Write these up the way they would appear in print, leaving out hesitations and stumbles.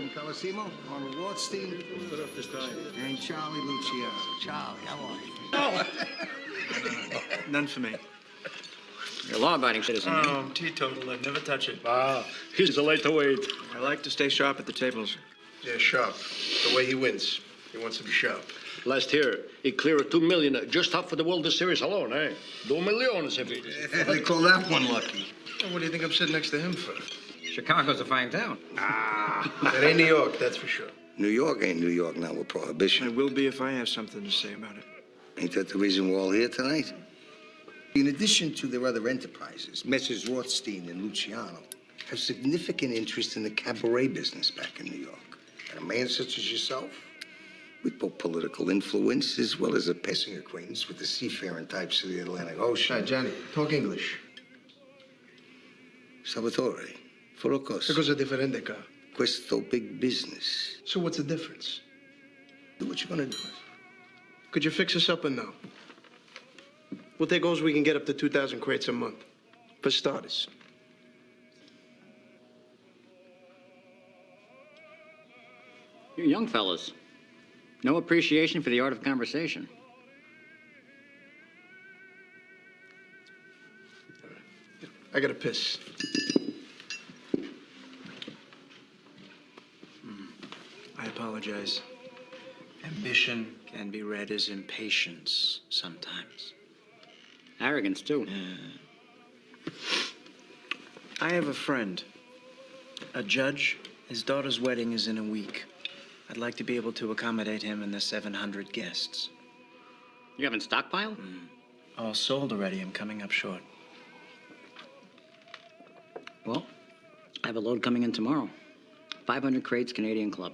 Colosimo, Arnold Rothstein. Put up this time. And Charlie Luciano. Charlie, how are you? None for me. You're a law-abiding citizen. Oh, teetotaler. Never touch it. Ah, he's a lightweight. I like to stay sharp at the tables. Yeah, sharp. The way he wins. He wants to be sharp. Last year, he cleared $2 million just up for the World Series alone, eh? 2 millions, if it. They call that one lucky. Well, what do you think I'm sitting next to him for? Chicago's a fine town. That ain't New York, that's for sure. New York ain't New York now with I prohibition. will be if I have something to say about it. Ain't that the reason we're all here tonight? In addition to their other enterprises, Messrs. Rothstein and Luciano have significant interest in the cabaret business back in New York. And a man such as yourself, with both political influence as well as a passing acquaintance with the seafaring types of the Atlantic Ocean. Johnny, talk English. Salvatore, for cosa? Cosa differente qua. Questo big business. So what's the difference? What you gonna do? Could you fix us up or no? We'll take all we can get up to 2,000 crates a month. For starters. You young fellas. No appreciation for the art of conversation. I gotta piss. I apologize. Ambition can be read as impatience sometimes. Arrogance, too. I have a friend, a judge. His daughter's wedding is in a week. I'd like to be able to accommodate him and the 700 guests. You haven't stockpiled? All sold already. I'm coming up short. Well, I have a load coming in tomorrow. 500 crates, Canadian Club.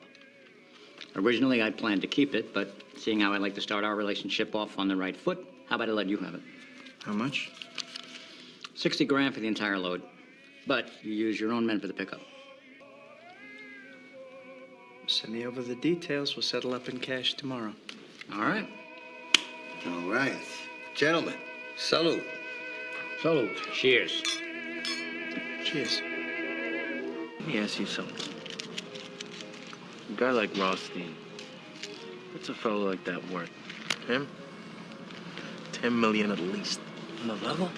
Originally, I planned to keep it, but seeing how I'd like to start our relationship off on the right foot, how about I let you have it? How much? 60 grand for the entire load. But you use your own men for the pickup. Send me over the details. We'll settle up in cash tomorrow. All right. All right. Gentlemen, salute. Salute. Cheers. Cheers. Let me ask you something. A guy like Rothstein, what's a fellow like that worth? Him? 10 million at least. On the level?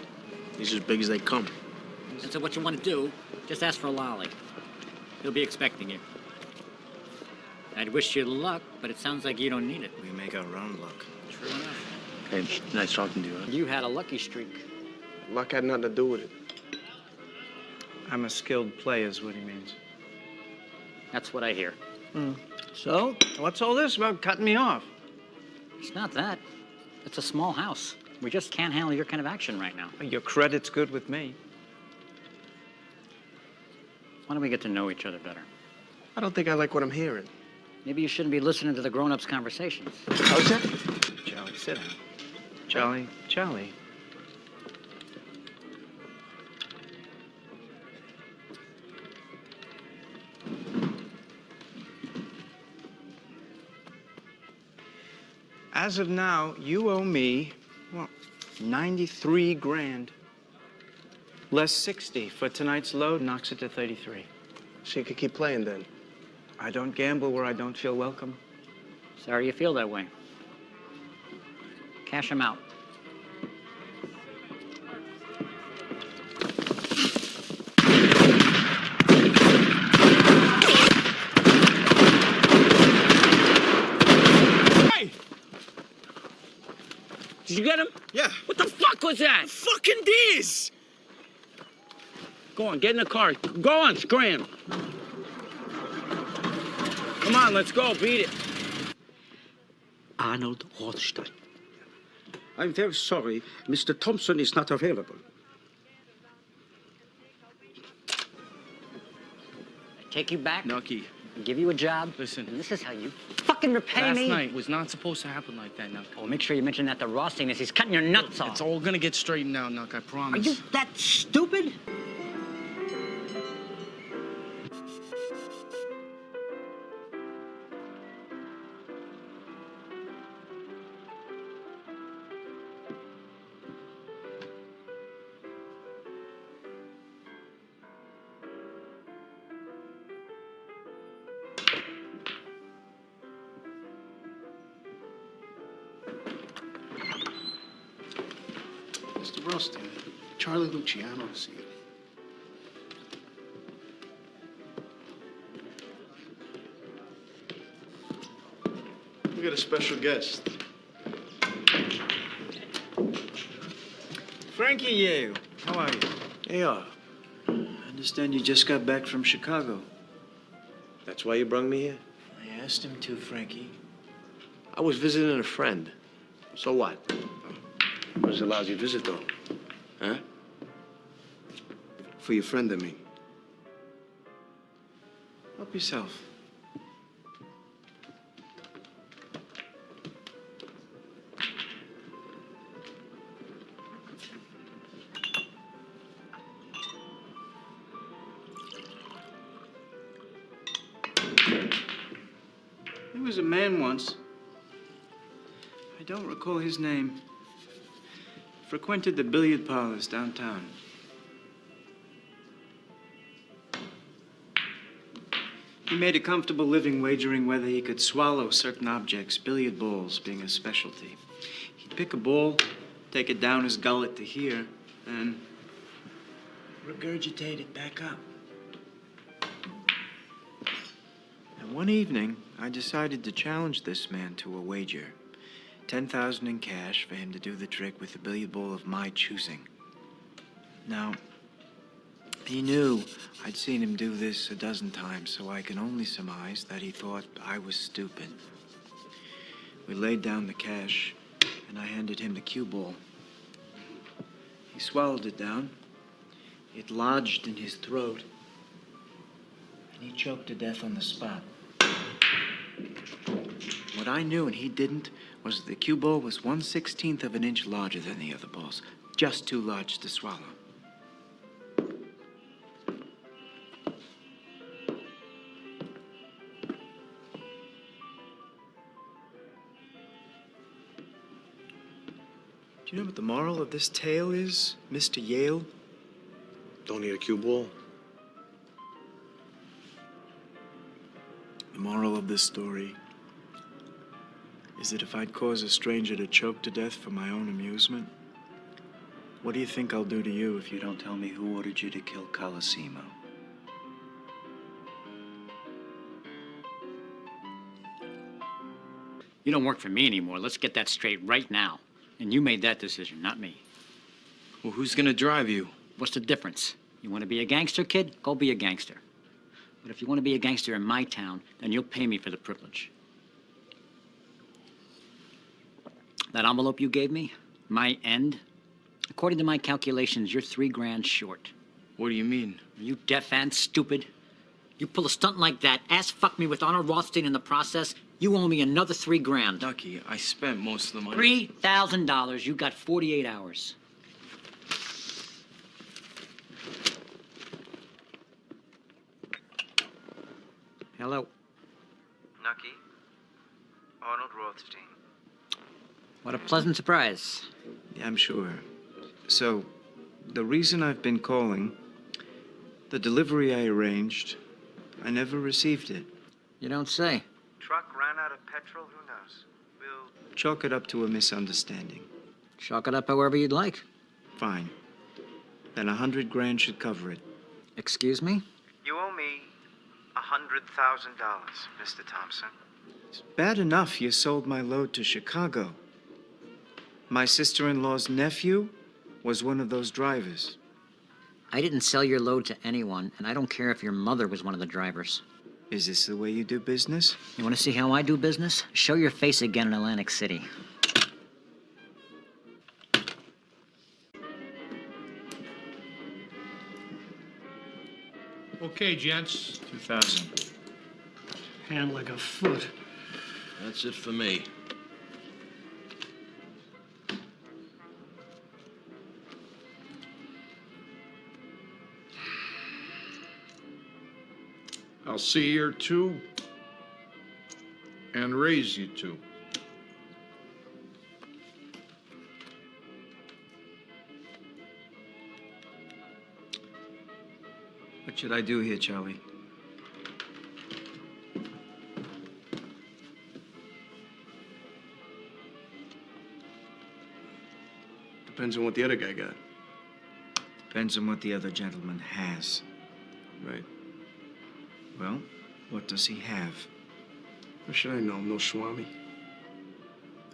He's as big as they come. And so what you want to do, just ask for a lolly. He'll be expecting you. I'd wish you luck, but it sounds like you don't need it. We make our own luck. True enough. Hey, nice talking to you, huh? You had a lucky streak. Luck had nothing to do with it. I'm a skilled player is what he means. That's what I hear. So, what's all this about cutting me off? It's not that. It's a small house. We just can't handle your kind of action right now. Your credit's good with me. Why don't we get to know each other better? I don't think I like what I'm hearing. Maybe you shouldn't be listening to the grown-ups' conversations. How's that? Charlie, sit down. Charlie. As of now, you owe me, well, 93 grand. Less 60 for tonight's load knocks it to 33. So you could keep playing then. I don't gamble where I don't feel welcome. Sorry you feel that way. Cash him out. Hey! Did you get him? Yeah. What the fuck was that? Fucking D's! Go on, get in the car. Go on, scram. Come on, let's go. Beat it. Arnold Rothstein. I'm very sorry, Mr. Thompson is not available. Take you back, Nucky, give you a job. Listen. And this is how you fucking repay me. last night was not supposed to happen like that, Nuck. Oh, make sure you mention that to Rothstein as he's cutting your nuts off. It's all gonna get straightened out, Nuck, I Are promise. you that stupid? Rothstein. Charlie Luciano to see you. We got a special guest. Frankie Yale, how are you? Hey, I understand you just got back from Chicago. that's why you brung me here? I asked him to, Frankie. I was visiting a friend. So what? It was a lousy visit, though. Huh? For your friend, I mean. Help yourself. There was a man once. I don't recall his name. Frequented the billiard parlors downtown. He made a comfortable living wagering whether he could swallow certain objects, billiard balls being a specialty. He'd pick a ball, take it down his gullet to here, and regurgitate it back up. And one evening, I decided to challenge this man to a wager. 10,000 in cash for him to do the trick with a billiard ball of my choosing. Now, he knew I'd seen him do this a dozen times, so I can only surmise that he thought I was stupid. We laid down the cash, and I handed him the cue ball. He swallowed it down. It lodged in his throat, and he choked to death on the spot. What I knew and he didn't was that the cue ball was 1/16 of an inch larger than the other balls, just too large to swallow. Do you know what the moral of this tale is, Mr. Yale? Don't need a cue ball. The moral of this story is that if I'd cause a stranger to choke to death for my own amusement, what do you think I'll do to you if you don't tell me who ordered you to kill Colosimo? You don't work for me anymore. Let's get that straight right now. And you made that decision, not me. Well, who's gonna drive you? What's the difference? You want to be a gangster, kid? Go be a gangster. But if you want to be a gangster in my town, then you'll pay me for the privilege. That envelope you gave me, my end, according to my calculations, you're $3,000 short. What do you mean? Are you deaf and stupid? You pull a stunt like that, ass fuck me with Arnold Rothstein in the process, you owe me another $3,000. Ducky, I spent most of the money. $3,000. You got 48 hours. Hello. Nucky, Arnold Rothstein. What a pleasant surprise. Yeah, I'm sure. So, the reason I've been calling, the delivery I arranged, I never received it. You don't say. Truck ran out of petrol, who knows? We'll... Chalk it up to a misunderstanding. Chalk it up however you'd like. Fine. Then $100,000 should cover it. Excuse me? You owe me $100,000, Mr. Thompson. It's bad enough you sold my load to Chicago. My sister-in-law's nephew was one of those drivers. I didn't sell your load to anyone, and I don't care if your mother was one of the drivers. Is this the way you do business? You want to see how I do business? Show your face again in Atlantic City. Okay, gents. 2,000. Hand like a foot. That's it for me. I'll see you two and raise you two. What should I do here, Charlie? Depends on what the other guy got. Depends on what the other gentleman has. Right. Well, what does he have? What should I know? I'm no Swami.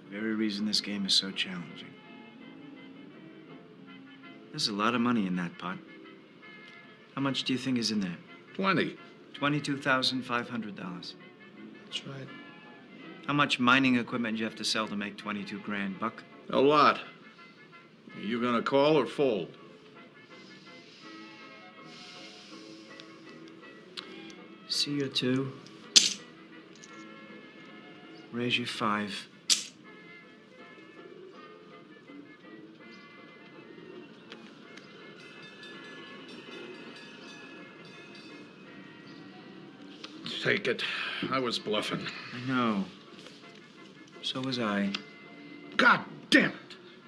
The very reason this game is so challenging. There's a lot of money in that pot. How much do you think is in there? 20. $22,500. That's right. How much mining equipment do you have to sell to make 22 grand, Buck? A lot. Are you gonna call or fold? See your 2. Raise your 5. Take it. I was bluffing. I know. So was I. God damn it!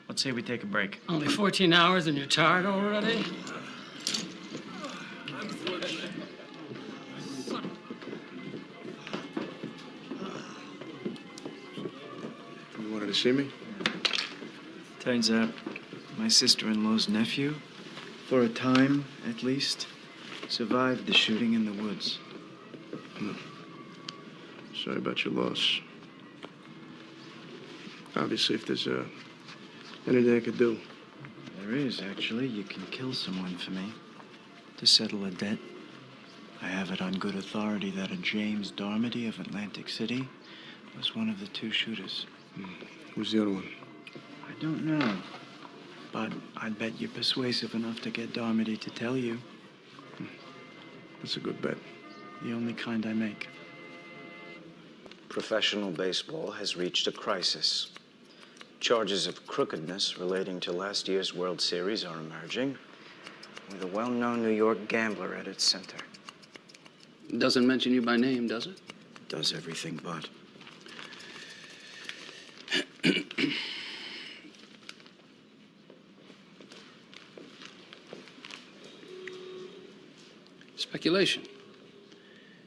Let's say we take a break. Only 14 hours and you're tired already? You wanted to see me? Turns out, my sister-in-law's nephew, for a time at least, survived the shooting in the woods. Sorry about your loss. Obviously, if there's anything I could do. There is, actually. You can kill someone for me to settle a debt. I have it on good authority that a James Darmody of Atlantic City was one of the 2 shooters. Who's the other one? I don't know, but I'd bet you're persuasive enough to get Darmody to tell you. That's a good bet. The only kind I make. Professional baseball has reached a crisis. Charges of crookedness relating to last year's World Series are emerging, with a well-known New York gambler at its center. Doesn't mention you by name, does it? Does everything but. Speculation.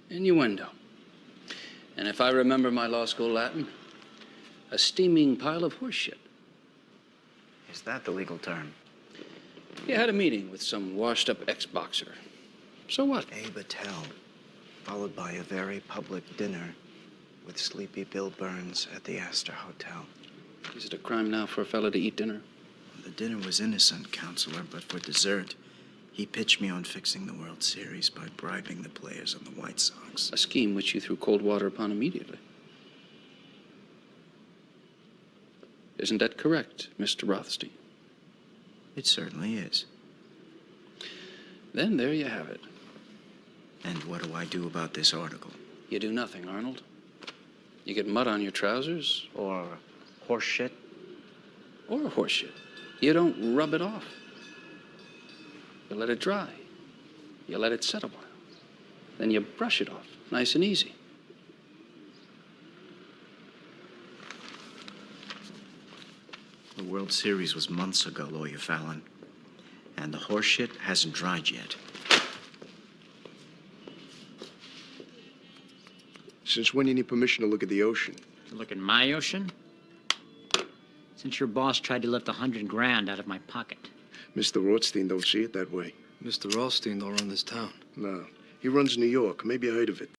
Innuendo. And if I remember my law school Latin, a steaming pile of horseshit. Is that the legal term? You had a meeting with some washed-up ex-boxer. So what? A battelle, followed by a very public dinner with sleepy Bill Burns at the Astor Hotel. Is it a crime now for a fella to eat dinner? The dinner was innocent, counselor, but for dessert, he pitched me on fixing the World Series by bribing the players on the White Sox. A scheme which you threw cold water upon immediately. Isn't that correct, Mr. Rothstein? It certainly is. Then there you have it. And what do I do about this article? You do nothing, Arnold. You get mud on your trousers. Or horseshit? Or horseshit. You don't rub it off. You let it dry. You let it set a while. Then you brush it off, nice and easy. The World Series was months ago, Lawyer Fallon. And the horseshit hasn't dried yet. Since when do you need permission to look at the ocean? To look at my ocean? Since your boss tried to lift 100 grand out of my pocket. Mr. Rothstein don't see it that way. Mr. Rothstein don't run this town. No. He runs New York. Maybe you heard of it.